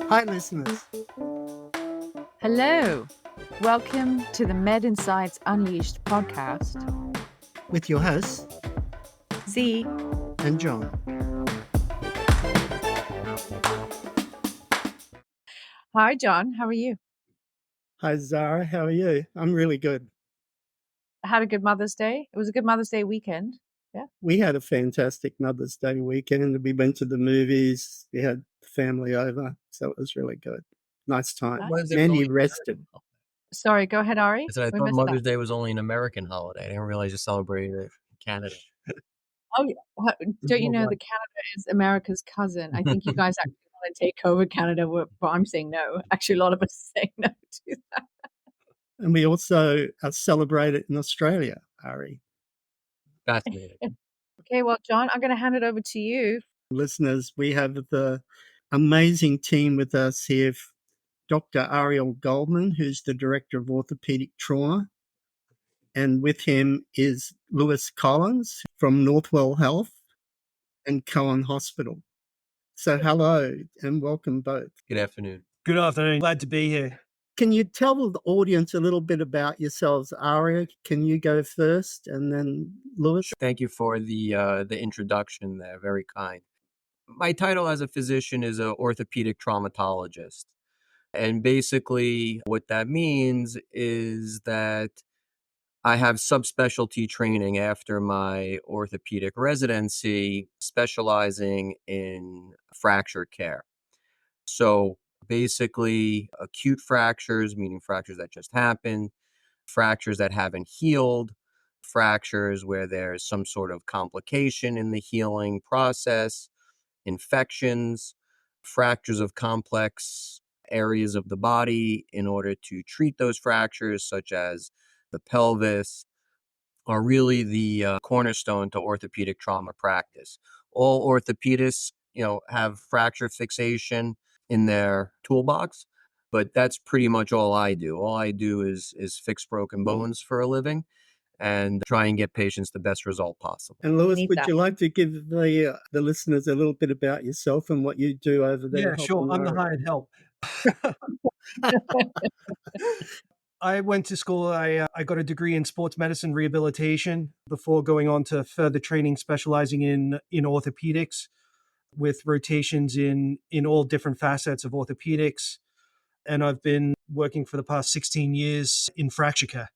Hi, listeners. Hello. Welcome to the Med Insights Unleashed podcast. With your hosts, Z. and John. Hi, John. How are you? Hi, Zara. How are you? I'm really good. I had a good Mother's Day. It was a good Mother's Day weekend. Yeah. We had a fantastic Mother's Day weekend. We went to the movies. We had family over, so it was really good. Nice time. Mother's Day was Mandy only an rested. American holiday. Sorry, go ahead, Ari. I said I We thought missed Mother's that. Day was only an American holiday. I didn't realize you celebrated it in Canada. Oh, yeah. Don't you know that Canada is America's cousin? I think you guys actually want to take over Canada, but I'm saying no. Actually, a lot of us are saying no to that. And we also celebrate it in Australia, Ari. Fascinating. Okay, well, John, I'm going to hand it over to you. Listeners, we have the amazing team with us here. Dr. Ariel Goldman, who's the Director of Orthopedic Trauma. And with him is Lewis Collins from Northwell Health and Cohen Hospital. So hello and welcome both. Good afternoon. Good afternoon. Glad to be here. Can you tell the audience a little bit about yourselves? Aria, can you go first and then Lewis? Thank you for the introduction there. Very kind. My title as a physician is an orthopedic traumatologist. And basically what that means is that I have subspecialty training after my orthopedic residency, specializing in fracture care. So basically, acute fractures, meaning fractures that just happened, fractures that haven't healed, fractures where there's some sort of complication in the healing process, infections, fractures of complex areas of the body in order to treat those fractures, such as the pelvis, are really the cornerstone to orthopedic trauma practice. All orthopedists, have fracture fixation in their toolbox, but that's pretty much all I do. All I do is fix broken bones for a living and try and get patients the best result possible. And Lewis, would you like to give the listeners a little bit about yourself and what you do over there? Yeah, sure. I'm the hired help. I went to school. I got a degree in sports medicine rehabilitation before going on to further training, specializing in orthopedics, with rotations in all different facets of orthopedics. And I've been working for the past 16 years in fracture care.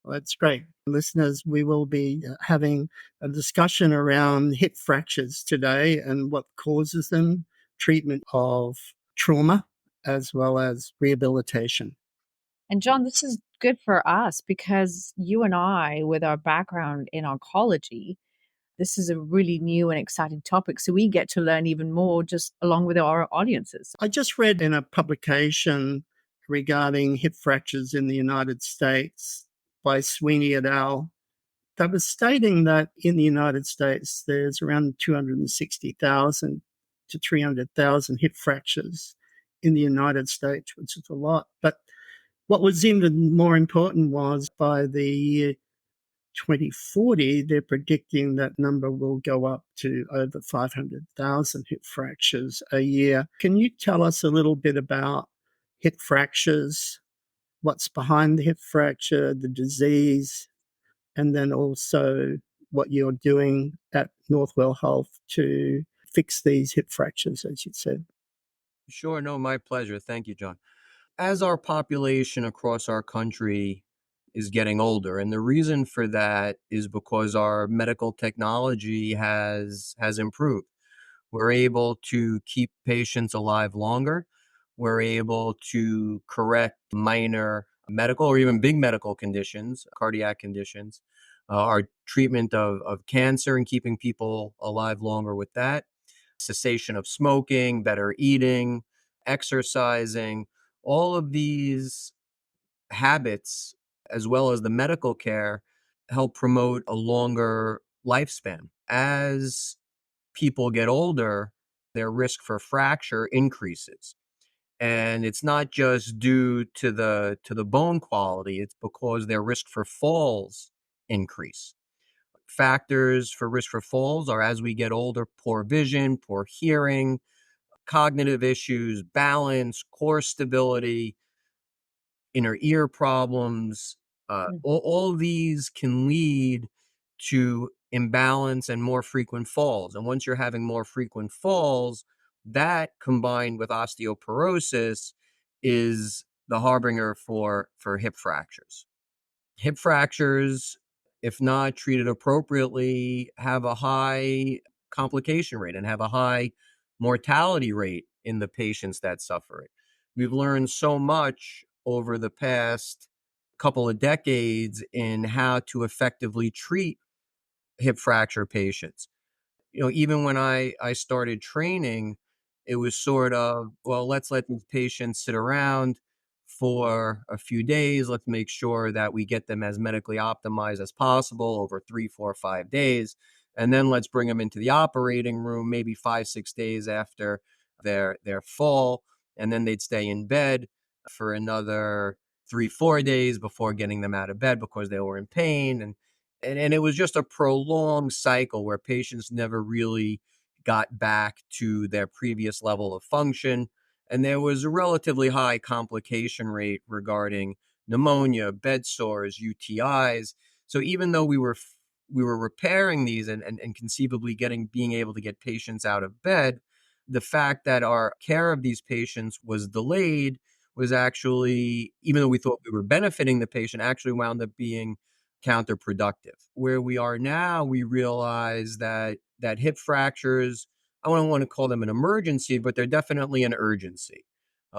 Well, that's great. Listeners, we will be having a discussion around hip fractures today and what causes them, treatment of trauma, as well as rehabilitation. And John, this is good for us because you and I, with our background in oncology, this is a really new and exciting topic. So we get to learn even more just along with our audiences. I just read in a publication regarding hip fractures in the United States by Sweeney et al. They were stating that in the United States, there's around 260,000 to 300,000 hip fractures in the United States, which is a lot. But what was even more important was by the year 2040, they're predicting that number will go up to over 500,000 hip fractures a year. Can you tell us a little bit about hip fractures, what's behind the hip fracture, the disease, and then also what you're doing at Northwell Health to fix these hip fractures, as you said? Sure, no, my pleasure. Thank you, John. As our population across our country is getting older, and the reason for that is because our medical technology has improved. We're able to keep patients alive longer. We're able to correct minor medical or even big medical conditions, cardiac conditions, our treatment of cancer and keeping people alive longer with that, cessation of smoking, better eating, exercising, all of these habits, as well as the medical care, help promote a longer lifespan. As people get older, their risk for fracture increases. And it's not just due to the bone quality, it's because their risk for falls increase. factors for risk for falls are, as we get older, poor vision, poor hearing, cognitive issues, balance, core stability, inner ear problems. Mm. All these can lead to imbalance and more frequent falls. And once you're having more frequent falls, that combined with osteoporosis is the harbinger for hip fractures. Hip fractures, if not treated appropriately, have a high complication rate and have a high mortality rate in the patients that suffer it. We've learned so much over the past couple of decades in how to effectively treat hip fracture patients. Even when I started training, it was sort of, well, let's let these patients sit around for a few days. Let's make sure that we get them as medically optimized as possible over 3, 4, 5 days. And then let's bring them into the operating room, maybe 5, 6 days after their fall. And then they'd stay in bed for another 3, 4 days before getting them out of bed because they were in pain. And it was just a prolonged cycle where patients never really got back to their previous level of function. And there was a relatively high complication rate regarding pneumonia, bed sores, UTIs. So even though we were repairing these and conceivably being able to get patients out of bed, the fact that our care of these patients was delayed was actually, even though we thought we were benefiting the patient, actually wound up being counterproductive. Where we are now, we realize that hip fractures, I don't want to call them an emergency, but they're definitely an urgency.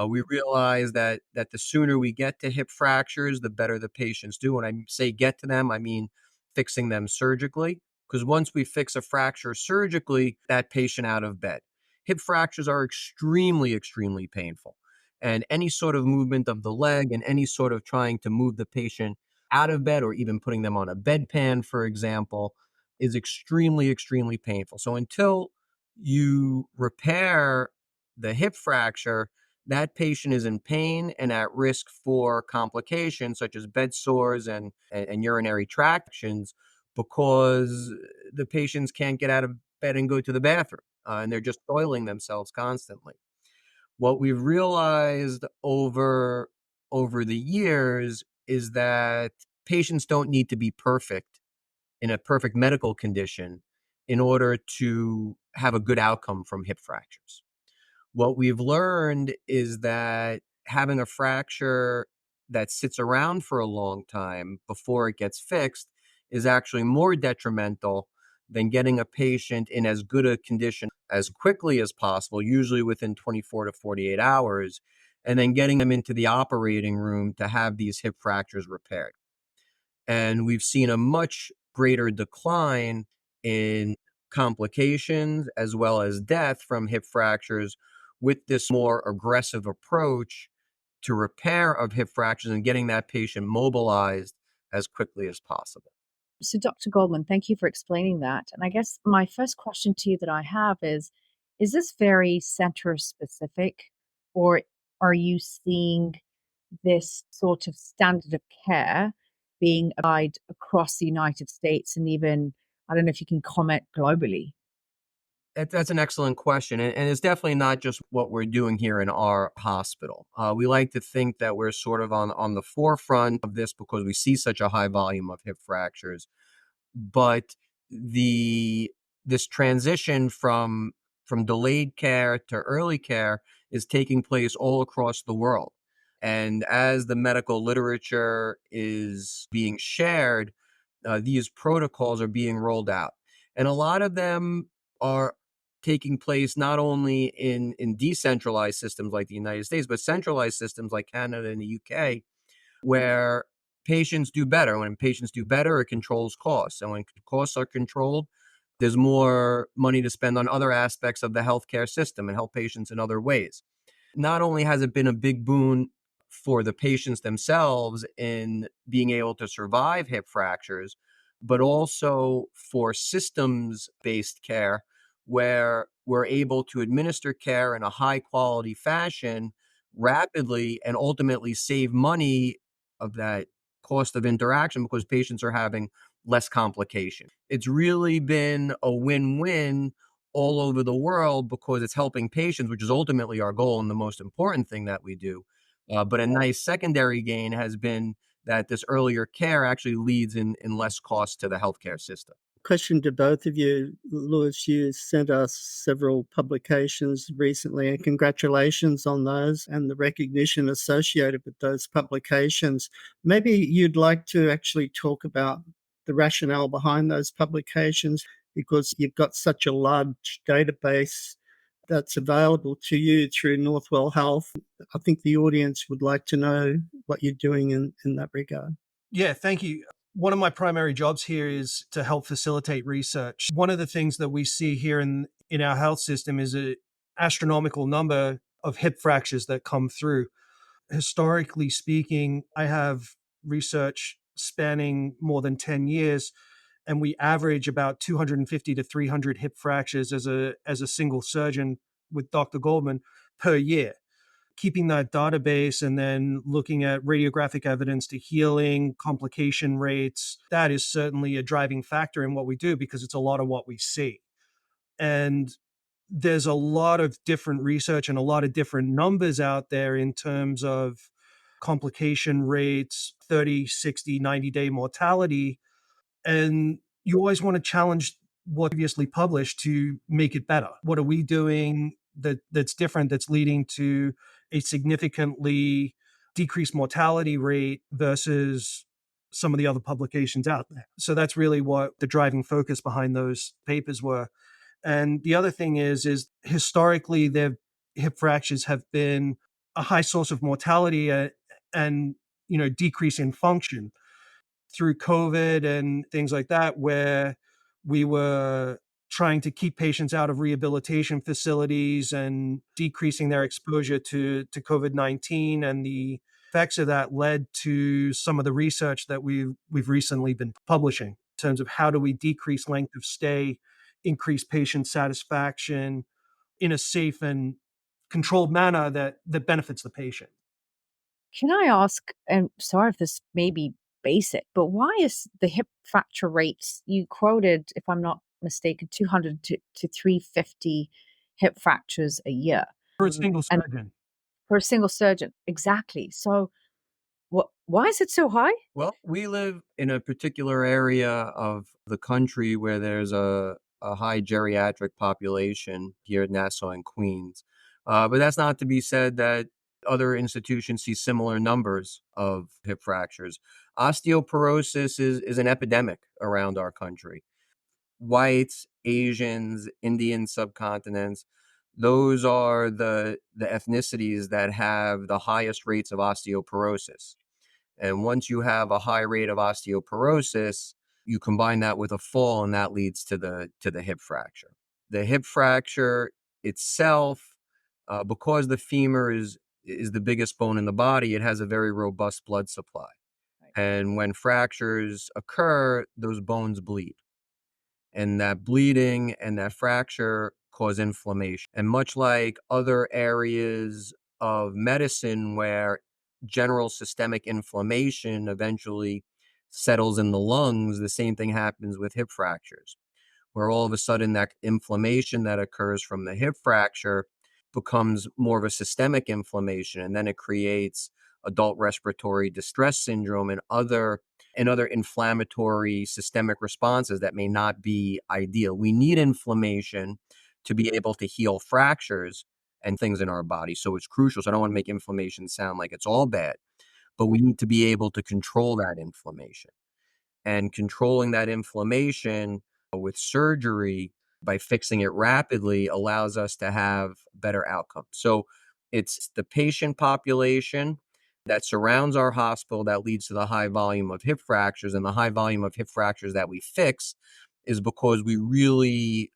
We realize that the sooner we get to hip fractures, the better the patients do. When I say get to them, I mean fixing them surgically. Because once we fix a fracture surgically, that patient out of bed. Hip fractures are extremely, extremely painful. And any sort of movement of the leg and any sort of trying to move the patient out of bed or even putting them on a bedpan, for example, is extremely, extremely painful. So until you repair the hip fracture, that patient is in pain and at risk for complications such as bed sores and urinary tract infections because the patients can't get out of bed and go to the bathroom, and they're just soiling themselves constantly. What we've realized over the years is that patients don't need to be perfect in a perfect medical condition in order to have a good outcome from hip fractures. What we've learned is that having a fracture that sits around for a long time before it gets fixed is actually more detrimental than getting a patient in as good a condition as quickly as possible, usually within 24 to 48 hours, and then getting them into the operating room to have these hip fractures repaired. And we've seen a much greater decline in complications as well as death from hip fractures with this more aggressive approach to repair of hip fractures and getting that patient mobilized as quickly as possible. So, Dr. Goldman, thank you for explaining that. And I guess my first question to you that I have is this very center specific, or are you seeing this sort of standard of care being applied across the United States and even, I don't know if you can comment globally? That's an excellent question. And it's definitely not just what we're doing here in our hospital. We like to think that we're sort of on the forefront of this because we see such a high volume of hip fractures. But the this transition from delayed care to early care is taking place all across the world. And as the medical literature is being shared, these protocols are being rolled out. And a lot of them are taking place not only in decentralized systems like the United States, but centralized systems like Canada and the UK, where patients do better. When patients do better, it controls costs. And when costs are controlled, there's more money to spend on other aspects of the healthcare system and help patients in other ways. Not only has it been a big boon for the patients themselves in being able to survive hip fractures, but also for systems based care where we're able to administer care in a high quality fashion rapidly and ultimately save money of that cost of interaction because patients are having less complication. It's really been a win-win all over the world because it's helping patients, which is ultimately our goal and the most important thing that we do. But a nice secondary gain has been that this earlier care actually leads in less cost to the healthcare system. Question to both of you. Lewis, you sent us several publications recently, and congratulations on those and the recognition associated with those publications. Maybe you'd like to actually talk about the rationale behind those publications, because you've got such a large database that's available to you through Northwell Health. I think the audience would like to know what you're doing in that regard. Yeah, thank you. One of my primary jobs here is to help facilitate research. One of the things that we see here in our health system is an astronomical number of hip fractures that come through. Historically speaking, I have research spanning more than 10 years, and we average about 250 to 300 hip fractures as a single surgeon with Dr. Goldman per year. Keeping that database and then looking at radiographic evidence to healing, complication rates, that is certainly a driving factor in what we do because it's a lot of what we see. And there's a lot of different research and a lot of different numbers out there in terms of complication rates, 30, 60, 90-day mortality. And you always want to challenge what previously published to make it better. What are we doing that's different, that's leading to a significantly decreased mortality rate versus some of the other publications out there? So that's really what the driving focus behind those papers were. And the other thing is historically, their hip fractures have been a high source of mortality and decrease in function through COVID and things like that, where we were trying to keep patients out of rehabilitation facilities and decreasing their exposure to COVID-19. And the effects of that led to some of the research that we've recently been publishing in terms of how do we decrease length of stay, increase patient satisfaction in a safe and controlled manner that benefits the patient. Can I ask, and sorry if this may be basic, but why is the hip fracture rates you quoted, if I'm not mistaken, 200 to 350 hip fractures a year? For a single And surgeon. for a single surgeon, exactly. So, why is it so high? Well, we live in a particular area of the country where there's a high geriatric population here at Nassau and Queens. But that's not to be said that other institutions see similar numbers of hip fractures. Osteoporosis is an epidemic around our country. Whites, Asians, Indian subcontinents, those are the ethnicities that have the highest rates of osteoporosis. And once you have a high rate of osteoporosis, you combine that with a fall, and that leads to the hip fracture. The hip fracture itself, because the femur is the biggest bone in the body, it has a very robust blood supply. And when fractures occur, those bones bleed. And that bleeding and that fracture cause inflammation. And much like other areas of medicine where general systemic inflammation eventually settles in the lungs, the same thing happens with hip fractures, where all of a sudden that inflammation that occurs from the hip fracture becomes more of a systemic inflammation, and then it creates adult respiratory distress syndrome and other inflammatory systemic responses that may not be ideal. We need inflammation to be able to heal fractures and things in our body. So it's crucial. So I don't want to make inflammation sound like it's all bad, but we need to be able to control that inflammation. And controlling that inflammation with surgery by fixing it rapidly allows us to have better outcomes. So it's the patient population that surrounds our hospital that leads to the high volume of hip fractures, and the high volume of hip fractures that we fix is because we really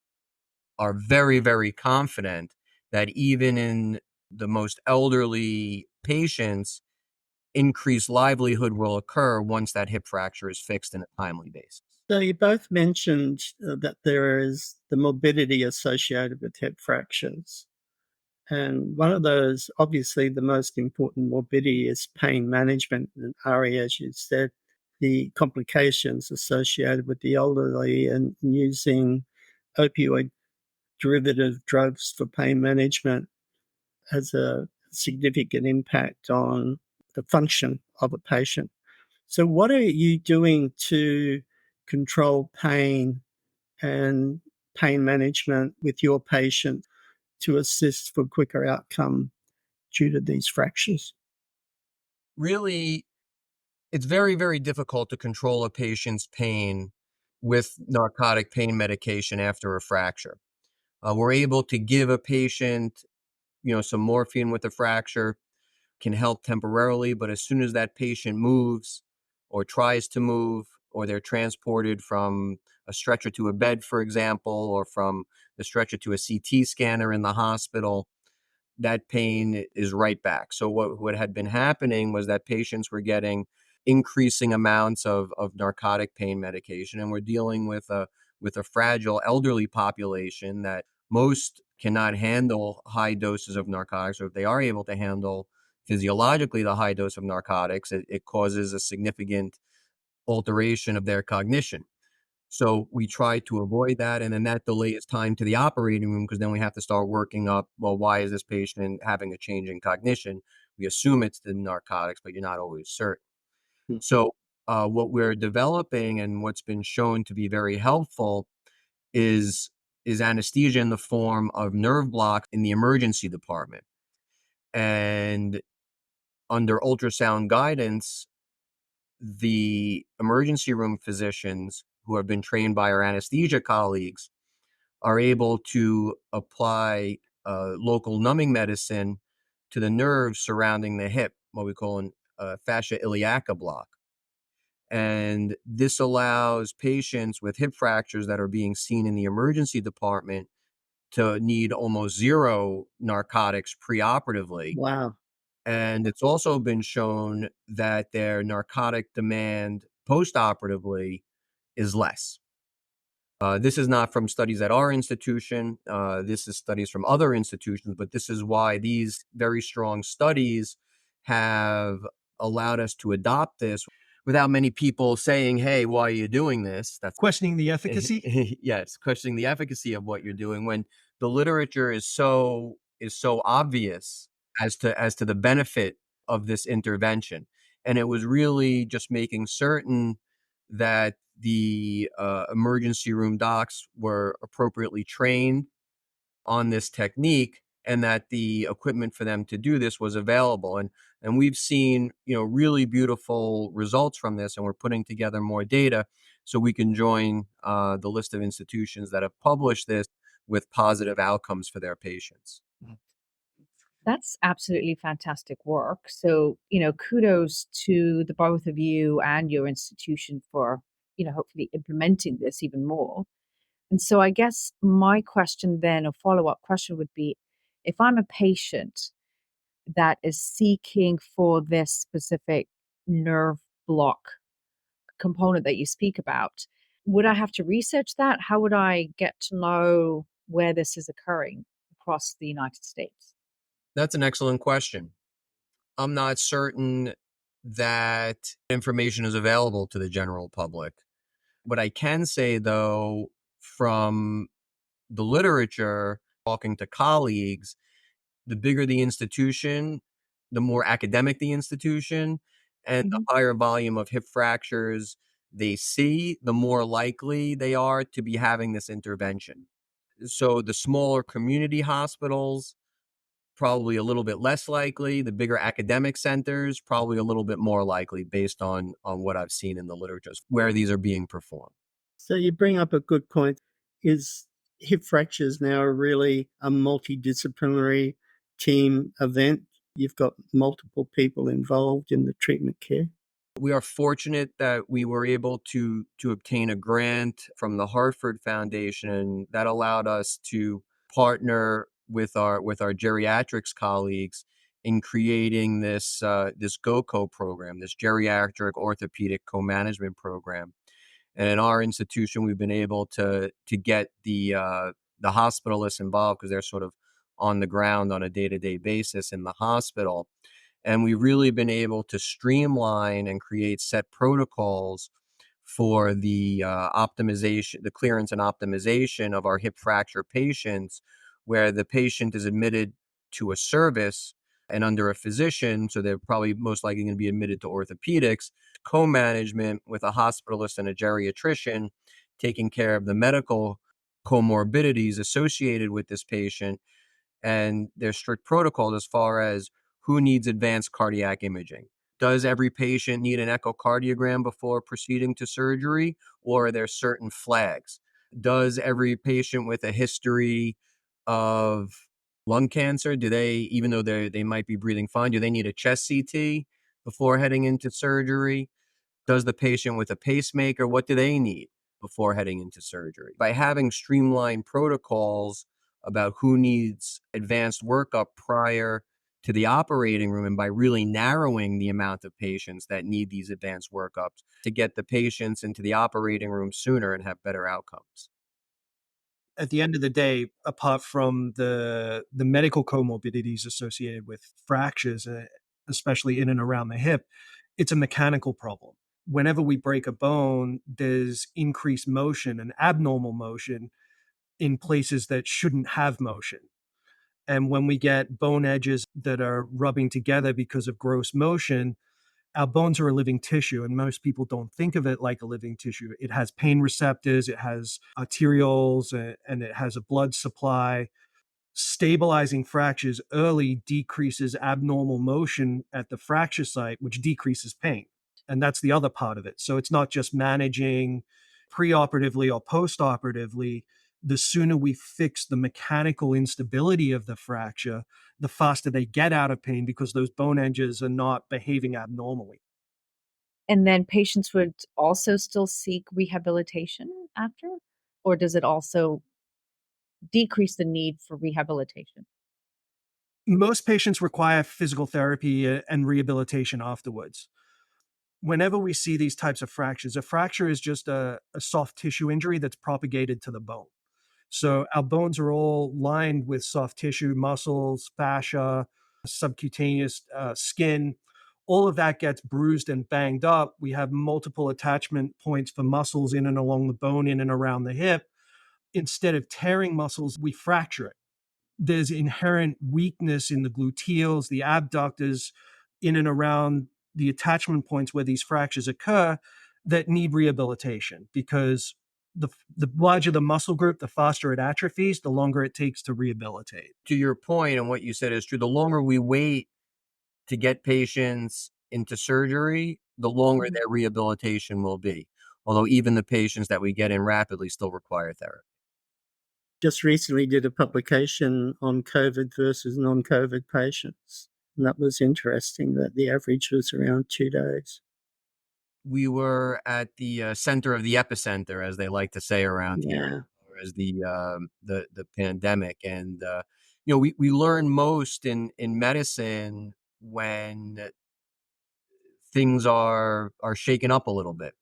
are very, very confident that even in the most elderly patients, increased livelihood will occur once that hip fracture is fixed in a timely basis. So you both mentioned that there is the morbidity associated with hip fractures. And one of those, obviously the most important morbidity, is pain management. And Ari, as you said, the complications associated with the elderly and using opioid derivative drugs for pain management has a significant impact on the function of a patient. So what are you doing to control pain and pain management with your patient to assist for quicker outcome due to these fractures? Really, it's very, very difficult to control a patient's pain with narcotic pain medication after a fracture. We're able to give a patient, some morphine with a fracture, can help temporarily, but as soon as that patient moves or tries to move, or they're transported from a stretcher to a bed, for example, or from the stretcher to a CT scanner in the hospital, that pain is right back. So what had been happening was that patients were getting increasing amounts of narcotic pain medication, and we're dealing with a fragile elderly population that most cannot handle high doses of narcotics, or if they are able to handle physiologically the high dose of narcotics, it causes a significant alteration of their cognition. So we try to avoid that, and then that delays time to the operating room because then we have to start working up, well, why is this patient having a change in cognition? We assume it's the narcotics, but you're not always certain. Hmm. So what we're developing and what's been shown to be very helpful is anesthesia in the form of nerve block in the emergency department. And under ultrasound guidance, the emergency room physicians who have been trained by our anesthesia colleagues are able to apply local numbing medicine to the nerves surrounding the hip, what we call an fascia iliaca block. And this allows patients with hip fractures that are being seen in the emergency department to need almost zero narcotics preoperatively. Wow. And it's also been shown that their narcotic demand postoperatively is less. This is not from studies at our institution. This is studies from other institutions, but this is why these very strong studies have allowed us to adopt this without many people saying, hey, why are you doing this? That's Questioning the efficacy? yes, questioning the efficacy of what you're doing when the literature is so obvious as to the benefit of this intervention. And it was really just making certain that the emergency room docs were appropriately trained on this technique and that the equipment for them to do this was available. And we've seen, really beautiful results from this, and we're putting together more data so we can join the list of institutions that have published this with positive outcomes for their patients. That's absolutely fantastic work. So, kudos to the both of you and your institution for, hopefully implementing this even more. And so I guess my question then, a follow-up question would be, if I'm a patient that is seeking for this specific nerve block component that you speak about, would I have to research that? How would I get to know where this is occurring across the United States? That's an excellent question. I'm not certain that information is available to the general public. What I can say, though, from the literature, talking to colleagues, the bigger the institution, the more academic the institution, and the Mhm. higher volume of hip fractures they see, the more likely they are to be having this intervention. So the smaller community hospitals, probably a little bit less likely. The bigger academic centers, probably a little bit more likely based on what I've seen in the literature where these are being performed. So you bring up a good point. Is hip fractures now really a multidisciplinary team event? You've got multiple people involved in the treatment care. We are fortunate that we were able to obtain a grant from the Hartford Foundation that allowed us to partner with our geriatrics colleagues in creating this GOCO program, this geriatric orthopedic co-management program. And in our institution, we've been able to get the hospitalists involved because they're sort of on the ground on a day-to-day basis in the hospital. And we've really been able to streamline and create set protocols for the optimization, the clearance and optimization of our hip fracture patients, where the patient is admitted to a service and under a physician, so they're probably most likely going to be admitted to orthopedics, co-management with a hospitalist and a geriatrician taking care of the medical comorbidities associated with this patient, and there's strict protocol as far as who needs advanced cardiac imaging. Does every patient need an echocardiogram before proceeding to surgery, or are there certain flags? Does every patient with a history of lung cancer, do they, even though they might be breathing fine, do they need a chest CT before heading into surgery? Does the patient with a pacemaker, what do they need before heading into surgery? By having streamlined protocols about who needs advanced workup prior to the operating room, and by really narrowing the amount of patients that need these advanced workups to get the patients into the operating room sooner and have better outcomes. At the end of the day, apart from the medical comorbidities associated with fractures, especially in and around the hip, it's a mechanical problem. Whenever we break a bone, there's increased motion and abnormal motion in places that shouldn't have motion. And when we get bone edges that are rubbing together because of gross motion, our bones are a living tissue, and most people don't think of it like a living tissue. It has pain receptors, it has arterioles, and it has a blood supply. Stabilizing fractures early decreases abnormal motion at the fracture site, which decreases pain. And that's the other part of it. So it's not just managing preoperatively or postoperatively. The sooner we fix the mechanical instability of the fracture, the faster they get out of pain because those bone edges are not behaving abnormally. And then patients would also still seek rehabilitation after? Or does it also decrease the need for rehabilitation? Most patients require physical therapy and rehabilitation afterwards. Whenever we see these types of fractures, a fracture is just a soft tissue injury that's propagated to the bone. So our bones are all lined with soft tissue, muscles, fascia, subcutaneous skin. All of that gets bruised and banged up. We have multiple attachment points for muscles in and along the bone, in and around the hip. Instead of tearing muscles, we fracture it. There's inherent weakness in the gluteals, the abductors, in and around the attachment points where these fractures occur that need rehabilitation because the larger the muscle group, the faster it atrophies, the longer it takes to rehabilitate. To your point, and what you said is true, the longer we wait to get patients into surgery, the longer Mhm. their rehabilitation will be. Although even the patients that we get in rapidly still require therapy. Just recently did a publication on COVID versus non-COVID patients. And that was interesting that the average was around 2 days. We were at the center of the epicenter, as they like to say around here, Yeah. as the pandemic, and we learn most in medicine when things are shaken up a little bit.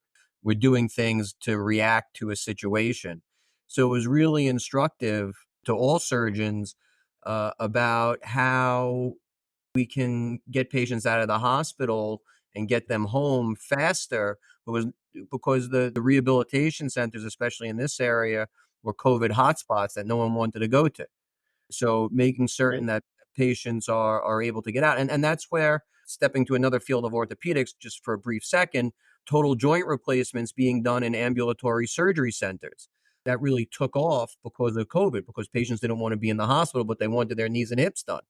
We're doing things to react to a situation. So it was really instructive to all surgeons about how we can get patients out of the hospital and get them home faster because the rehabilitation centers, especially in this area, were COVID hotspots that no one wanted to go to. So making certain that patients are able to get out. And that's where, stepping to another field of orthopedics, just for a brief second, total joint replacements being done in ambulatory surgery centers. That really took off because of COVID, because patients didn't want to be in the hospital, but they wanted their knees and hips done.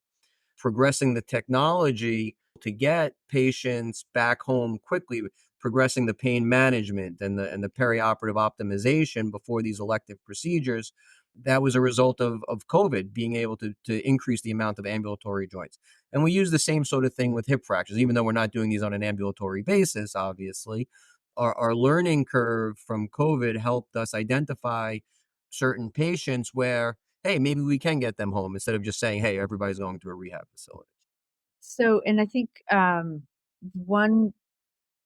Progressing the technology to get patients back home quickly, progressing the pain management and the perioperative optimization before these elective procedures. That was a result of COVID being able to increase the amount of ambulatory joints. And we use the same sort of thing with hip fractures, even though we're not doing these on an ambulatory basis, obviously. Our learning curve from COVID helped us identify certain patients where, hey, maybe we can get them home instead of just saying, hey, everybody's going to a rehab facility. So, and I think one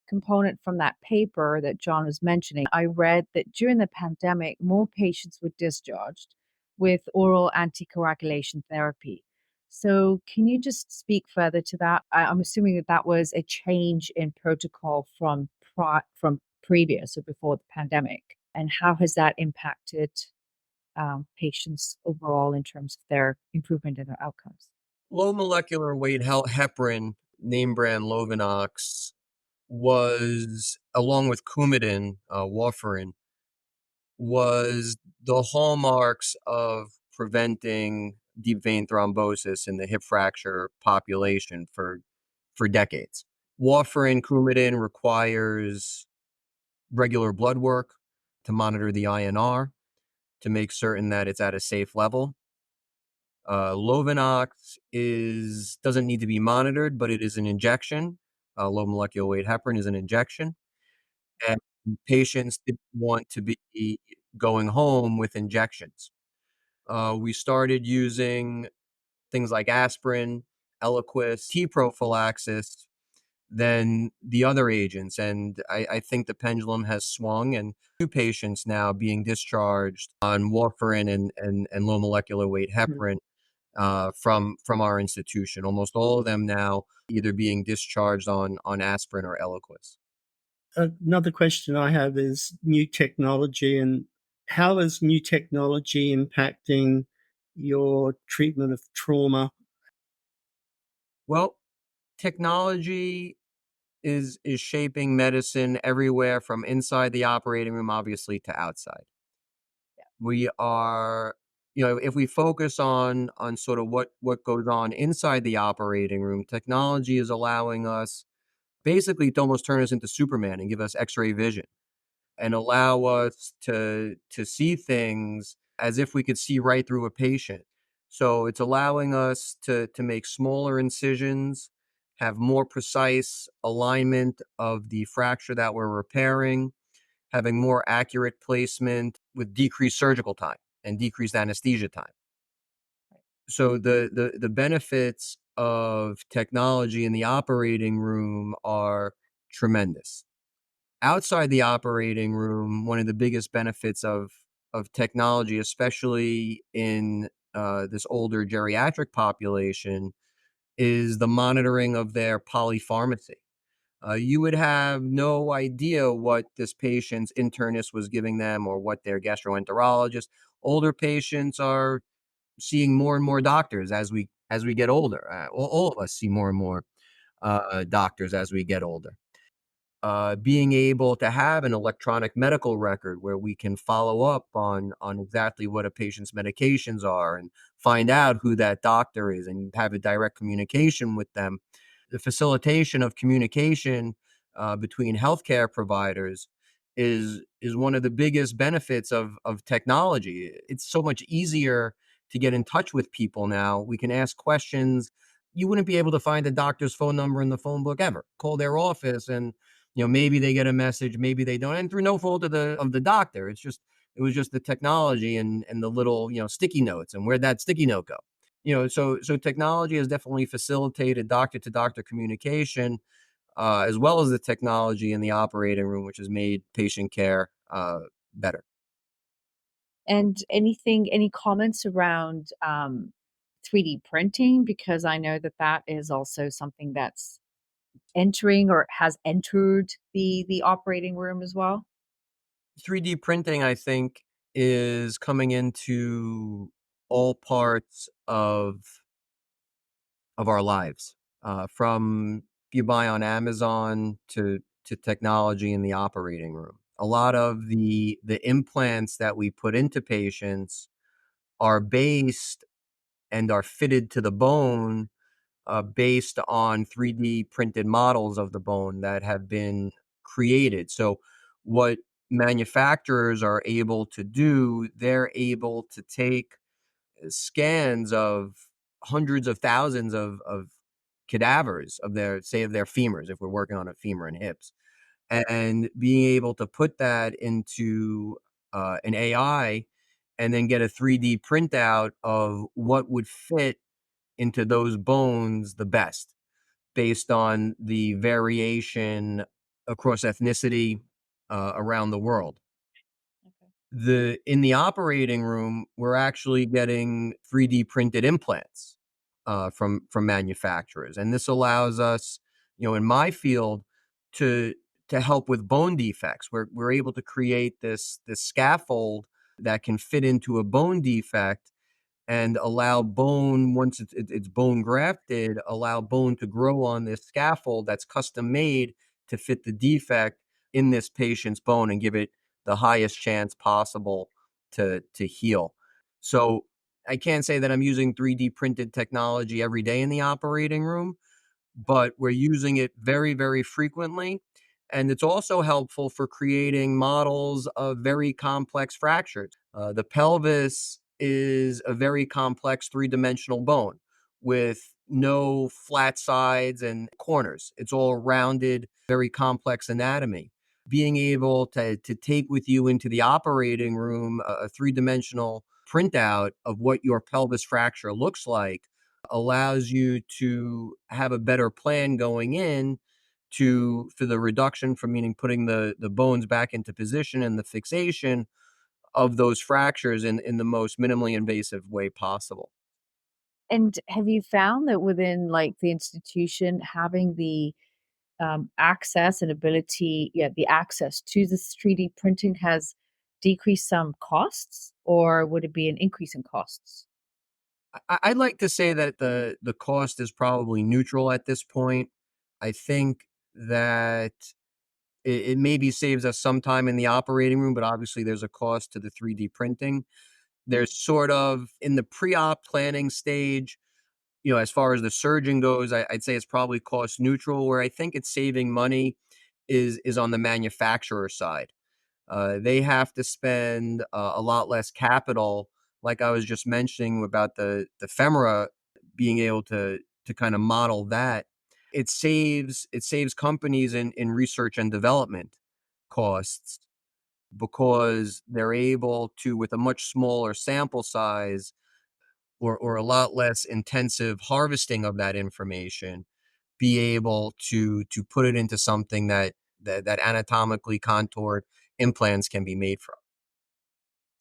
component from that paper that John was mentioning, I read that during the pandemic, more patients were discharged with oral anticoagulation therapy. So, can you just speak further to that? I'm assuming that that was a change in protocol from from previous or before the pandemic, and how has that impacted patients overall in terms of their improvement in their outcomes? Low molecular weight heparin, name brand Lovenox, was, along with Coumadin, warfarin, was the hallmarks of preventing deep vein thrombosis in the hip fracture population for decades. Warfarin, Coumadin requires regular blood work to monitor the INR to make certain that it's at a safe level. Lovenox doesn't need to be monitored, but it is an injection. Low molecular weight heparin is an injection, and patients didn't want to be going home with injections. We started using things like aspirin, Eliquis, T prophylaxis than the other agents. And I think the pendulum has swung, and two patients now being discharged on warfarin and low molecular weight heparin from our institution. Almost all of them now either being discharged on aspirin or Eliquis. Another question I have is new technology, and how is new technology impacting your treatment of trauma? Well, technology is shaping medicine everywhere from inside the operating room, obviously, to outside. We are, if we focus on sort of what goes on inside the operating room, technology is allowing us basically to almost turn us into Superman and give us X-ray vision and allow us to see things as if we could see right through a patient. So it's allowing us to make smaller incisions, have more precise alignment of the fracture that we're repairing, having more accurate placement with decreased surgical time and decreased anesthesia time. So the benefits of technology in the operating room are tremendous. Outside the operating room, one of the biggest benefits of technology, especially in this older geriatric population, is the monitoring of their polypharmacy. You would have no idea what this patient's internist was giving them or what their gastroenterologist. Older patients are seeing more and more doctors as we get older. All of us see more and more doctors as we get older. Being able to have an electronic medical record where we can follow up on exactly what a patient's medications are and find out who that doctor is and have a direct communication with them. The facilitation of communication between healthcare providers is one of the biggest benefits of technology. It's so much easier to get in touch with people now. We can ask questions. You wouldn't be able to find a doctor's phone number in the phone book ever. Call their office and maybe they get a message, maybe they don't, and through no fault of the doctor. It was just the technology and the little sticky notes and where'd that sticky note go. So technology has definitely facilitated doctor to doctor communication, as well as the technology in the operating room, which has made patient care better. And any comments around 3D printing? Because I know that that is also something that's entering or has entered the operating room as well. 3D printing, I think, is coming into all parts of our lives, from you buy on Amazon to technology in the operating room. A lot of the implants that we put into patients are based and are fitted to the bone, based on 3D printed models of the bone that have been created. So what manufacturers are able to do, they're able to take scans of hundreds of thousands of cadavers of their femurs, if we're working on a femur and hips, and being able to put that into an AI and then get a 3D printout of what would fit into those bones the best based on the variation across ethnicity around the world. In the operating room, we're actually getting 3D printed implants from manufacturers, and this allows us, in my field, to help with bone defects. We're able to create this scaffold that can fit into a bone defect and allow bone, once it's bone grafted, allow bone to grow on this scaffold that's custom made to fit the defect in this patient's bone and give it the highest chance possible to heal. So I can't say that I'm using 3D printed technology every day in the operating room, but we're using it very, very frequently. And it's also helpful for creating models of very complex fractures. The pelvis is a very complex three-dimensional bone with no flat sides and corners. It's all rounded, very complex anatomy. Being able to take with you into the operating room a three-dimensional printout of what your pelvis fracture looks like allows you to have a better plan going in for the reduction, from meaning putting the bones back into position and the fixation of those fractures in the most minimally invasive way possible. And have you found that within like the institution having the access and ability, yeah, the access to this 3D printing has decreased some costs, or would it be an increase in costs? I'd like to say that the cost is probably neutral at this point. I think that it maybe saves us some time in the operating room, but obviously there's a cost to the 3D printing. There's sort of in the pre-op planning stage, as far as the surgeon goes, I'd say it's probably cost neutral. Where I think it's saving money is on the manufacturer side. They have to spend a lot less capital, like I was just mentioning about the femora, being able to kind of model that. It saves companies in research and development costs because they're able to, with a much smaller sample size or a lot less intensive harvesting of that information, be able to put it into something that anatomically contoured implants can be made from.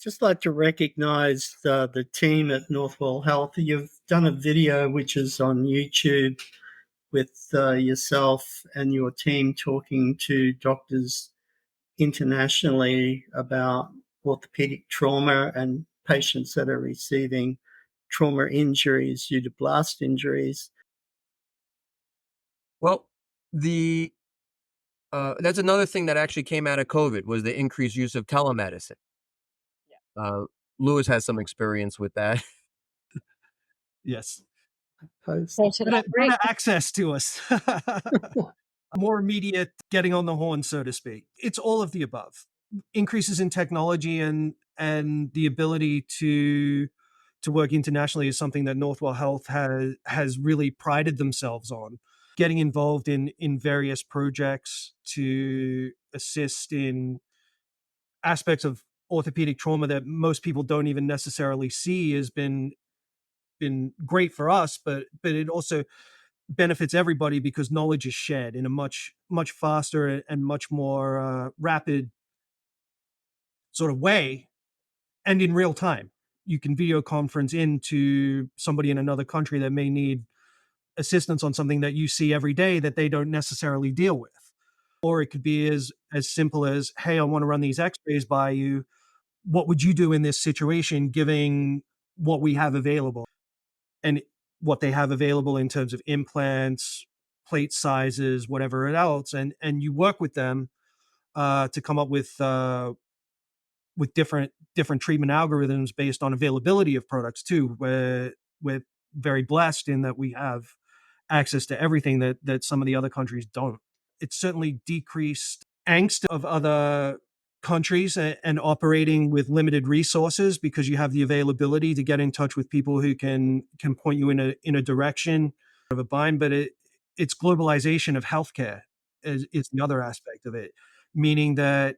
Just like to recognize the team at Northwell Health. You've done a video which is on YouTube with yourself and your team talking to doctors internationally about orthopedic trauma and patients that are receiving trauma injuries due to blast injuries. Well, the that's another thing that actually came out of COVID was the increased use of telemedicine. Uh, Lewis has some experience with that. Yes. Post. So should I break? Better access to us. More immediate getting on the horn, so to speak. It's all of the above. Increases in technology and the ability to work internationally is something that Northwell Health has really prided themselves on. Getting involved in various projects to assist in aspects of orthopedic trauma that most people don't even necessarily see has been great for us, but it also benefits everybody because knowledge is shared in a much faster and much more rapid sort of way and in real time. You can video conference into somebody in another country that may need assistance on something that you see every day that they don't necessarily deal with. Or it could be as simple as, hey, I want to run these x-rays by you. What would you do in this situation given what we have available? And what they have available in terms of implants, plate sizes, whatever else, and you work with them to come up with different treatment algorithms based on availability of products too. Where we're very blessed in that we have access to everything that some of the other countries don't. It's certainly decreased angst of other countries and operating with limited resources because you have the availability to get in touch with people who can point you in a direction of a bind. But it's globalization of healthcare is the other aspect of it, meaning that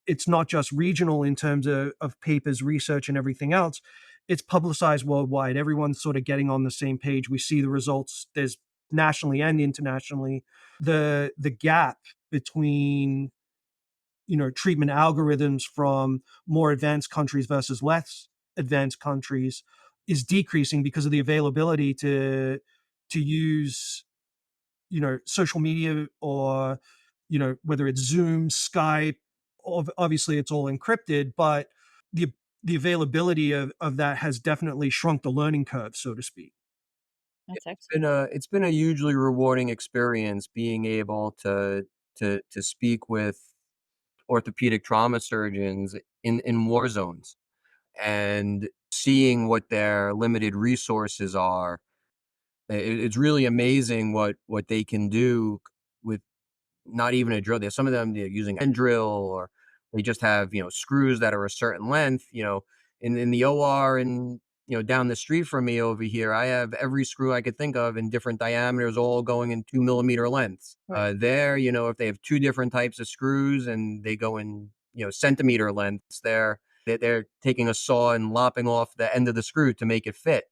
it's not just regional in terms of papers, research, and everything else. It's publicized worldwide. Everyone's sort of getting on the same page. We see the results. There's nationally and internationally. The gap between treatment algorithms from more advanced countries versus less advanced countries is decreasing because of the availability to use, social media, or, whether it's Zoom, Skype. Obviously it's all encrypted, but the the availability of that has definitely shrunk the learning curve, so to speak. That's Been excellent. a It's been a hugely rewarding experience being able to speak with orthopedic trauma surgeons in war zones and seeing what their limited resources are. It's really amazing what they can do with not even a drill. There's some of them, they're using a drill, or they just have, screws that are a certain length, in the OR, and, down the street from me over here, I have every screw I could think of in different diameters, all going in 2 millimeter lengths. Right. There, if they have two different types of screws and they go in, centimeter lengths, they're taking a saw and lopping off the end of the screw to make it fit.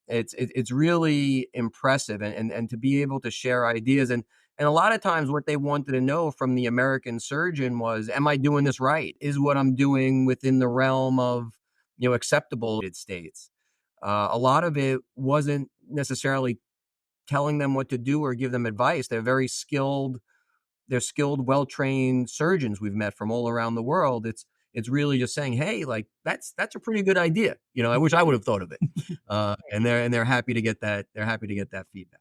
It's really impressive, and to be able to share ideas, and a lot of times what they wanted to know from the American surgeon was, am I doing this right? Is what I'm doing within the realm of, acceptable in the United States? A lot of it wasn't necessarily telling them what to do or give them advice. They're skilled, well-trained surgeons we've met from all around the world. It's really just saying, hey, like, that's a pretty good idea. I wish I would have thought of it. And they're happy to get that. They're happy to get that feedback.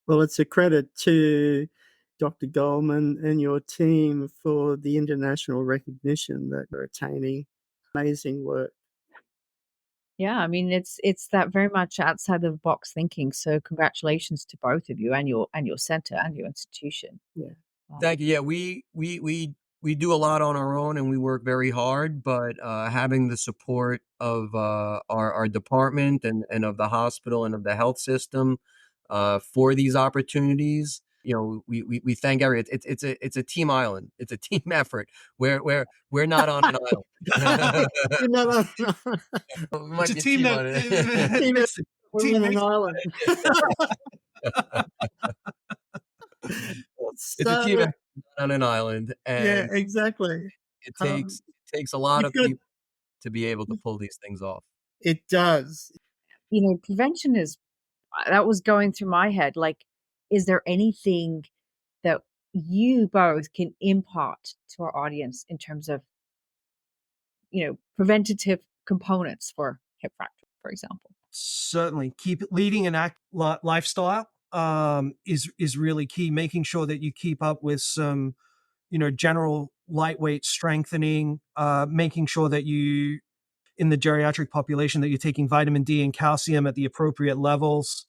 Well, it's a credit to Dr. Goldman and your team for the international recognition that you're attaining. Amazing work. Yeah, I mean, it's that very much outside the box thinking. So congratulations to both of you and your center and your institution. Yeah. Thank you. Yeah, we do a lot on our own, and we work very hard. But having the support of our department, and of the hospital and of the health system for these opportunities, we thank every. It's a team island. It's a team effort. We're not on an island. You know, We It's might a be a team team that on it. team, makes the we're team on an makes island. It's a team So, effort on an island, yeah, and exactly. it Um, takes a lot you've of got people to be able to pull these things off. it does. Prevention is that was going through my head. Like, is there anything that you both can impart to our audience in terms of, preventative components for hip fracture, for example? certainly keep leading an act lifestyle is really key. Making sure that you keep up with some, general lightweight strengthening, making sure that you, in the geriatric population, that you're taking vitamin D and calcium at the appropriate levels,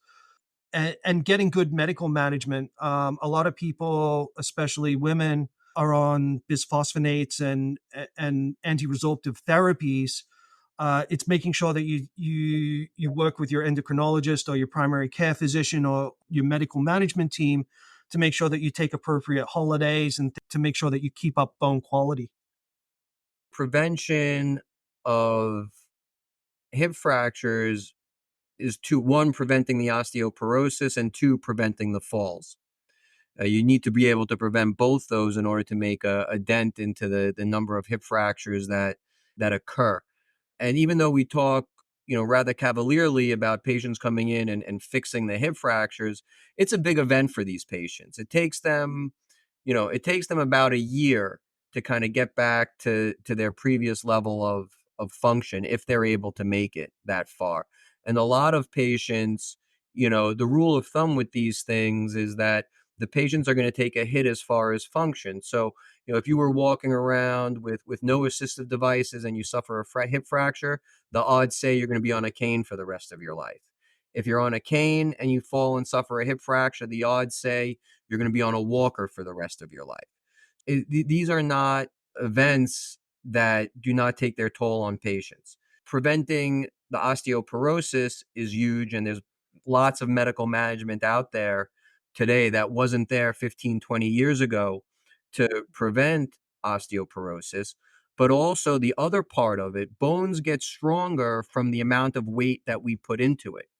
and getting good medical management. A lot of people, especially women, are on bisphosphonates and anti-resorptive therapies. It's making sure that you work with your endocrinologist or your primary care physician or your medical management team to make sure that you take appropriate holidays and to make sure that you keep up bone quality. Prevention of hip fractures is two: one, preventing the osteoporosis, and two, preventing the falls. You need to be able to prevent both those in order to make a dent into the number of hip fractures that occur. And even though we talk, rather cavalierly about patients coming in and fixing the hip fractures, it's a big event for these patients. It takes them about a year to kind of get back to their previous level of function, if they're able to make it that far. And a lot of patients, the rule of thumb with these things is that the patients are going to take a hit as far as function. So, if you were walking around with no assistive devices and you suffer a hip fracture, the odds say you're going to be on a cane for the rest of your life. If you're on a cane and you fall and suffer a hip fracture, the odds say you're going to be on a walker for the rest of your life. These are not events that do not take their toll on patients. Preventing the osteoporosis is huge, and there's lots of medical management out there today that wasn't there 15, 20 years ago to prevent osteoporosis. But also, the other part of it, bones get stronger from the amount of weight that we put into it.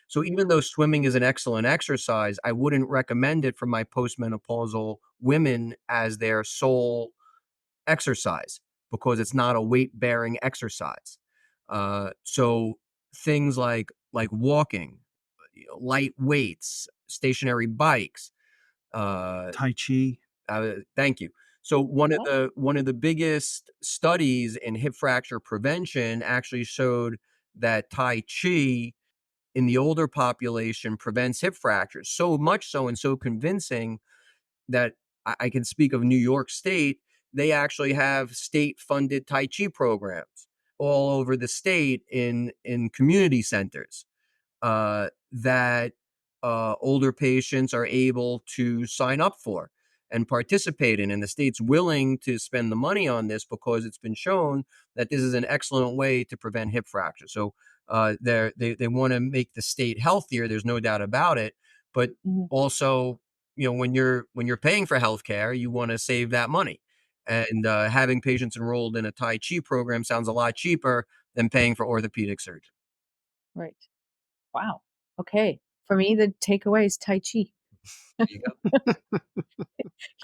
So even though swimming is an excellent exercise, I wouldn't recommend it for my postmenopausal women as their sole exercise, because it's not a weight bearing exercise. So things like walking, light weights, stationary bikes. Tai Chi. Thank you. So What? one of the biggest studies in hip fracture prevention actually showed that Tai Chi in the older population prevents hip fractures. So much so and so convincing that I can speak of New York State. They actually have state-funded Tai Chi programs all over the state in community centers that older patients are able to sign up for and participate in. And the state's willing to spend the money on this because it's been shown that this is an excellent way to prevent hip fracture. So they want to make the state healthier. There's no doubt about it. But Mhm. also, when you're paying for healthcare, you want to save that money. And having patients enrolled in a Tai Chi program sounds a lot cheaper than paying for orthopedic surgery. Right. Wow. Okay. For me, the takeaway is Tai Chi. There you go.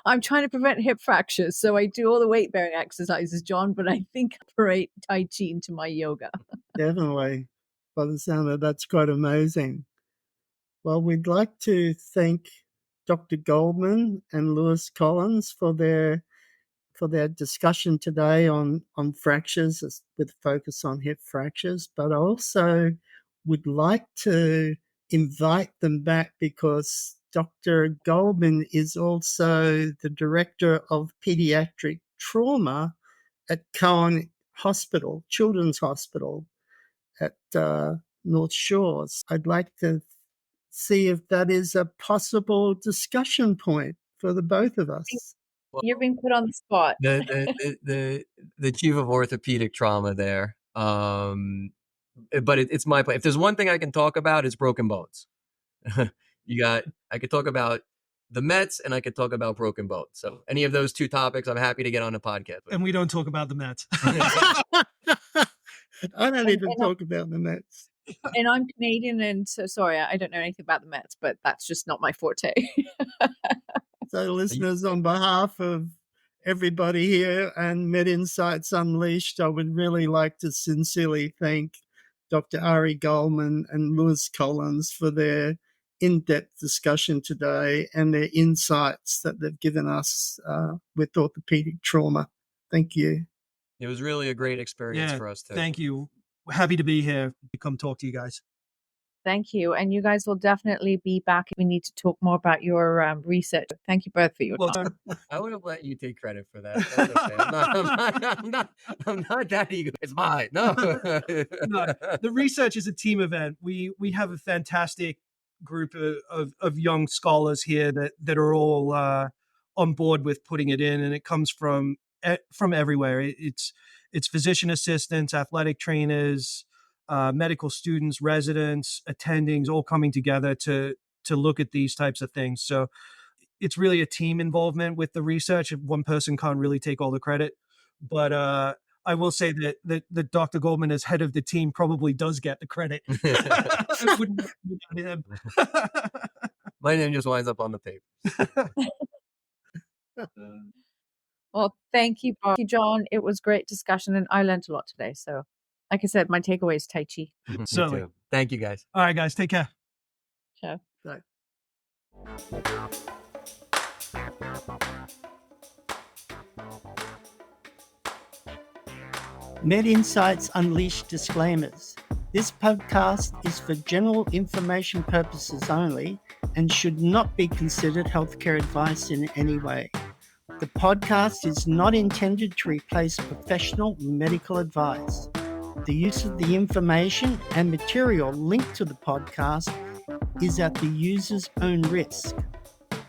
I'm trying to prevent hip fractures, so I do all the weight bearing exercises, John, but I think I incorporate Tai Chi into my yoga. Definitely. By the sound of it, that's quite amazing. Well, we'd like to thank Dr. Goldman and Lewis Collins for their discussion today on fractures with a focus on hip fractures, but I also would like to invite them back because Dr. Goldman is also the director of pediatric trauma at Cohen Hospital, Children's Hospital at North Shores. I'd like to see if that is a possible discussion point for the both of us. You're being put on the spot. The chief of orthopedic trauma there. But it's my place. If there's one thing I can talk about, it's broken bones. I could talk about the Mets and I could talk about broken bones. So any of those two topics, I'm happy to get on a podcast with. And we don't talk about the Mets. I don't even And talk about the Mets. And I'm Canadian, and so sorry, I don't know anything about the Mets, but that's just not my forte. So, listeners, on behalf of everybody here and Med Insights Unleashed, I would really like to sincerely thank Dr. Ari Goldman and Lewis Collins for their in-depth discussion today and their insights that they've given us with orthopedic trauma. Thank you. It was really a great experience for us too. Thank you. We're happy to be here to come talk to you guys. Thank you. And you guys will definitely be back. We need to talk more about your research. Thank you both for your time. I would have let you take credit for that. That's okay. I'm not that ego. It's mine. No. No, the research is a team event. We have a fantastic group of young scholars here that are all on board with putting it in, and it comes from everywhere. It's physician assistants, athletic trainers, medical students, residents, attendings, all coming together to look at these types of things. So it's really a team involvement with the research. One person can't really take all the credit, but I will say that Dr. Goldman, as head of the team, probably does get the credit. My name just winds up on the paper. Well, thank you, John. It was great discussion, and I learned a lot today. So, like I said, my takeaway is Tai Chi. So, thank you, guys. All right, guys, take care. Ciao. Bye. Med Insights Unleashed disclaimers. This podcast is for general information purposes only and should not be considered healthcare advice in any way. The podcast is not intended to replace professional medical advice. The use of the information and material linked to the podcast is at the user's own risk.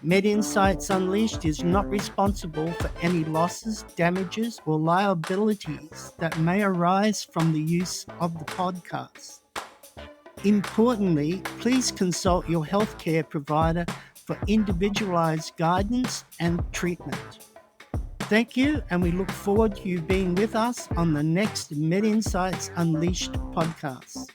Med Insights Unleashed is not responsible for any losses, damages, or liabilities that may arise from the use of the podcast. Importantly, please consult your healthcare provider for individualized guidance and treatment. Thank you, and we look forward to you being with us on the next Med Insights Unleashed podcast.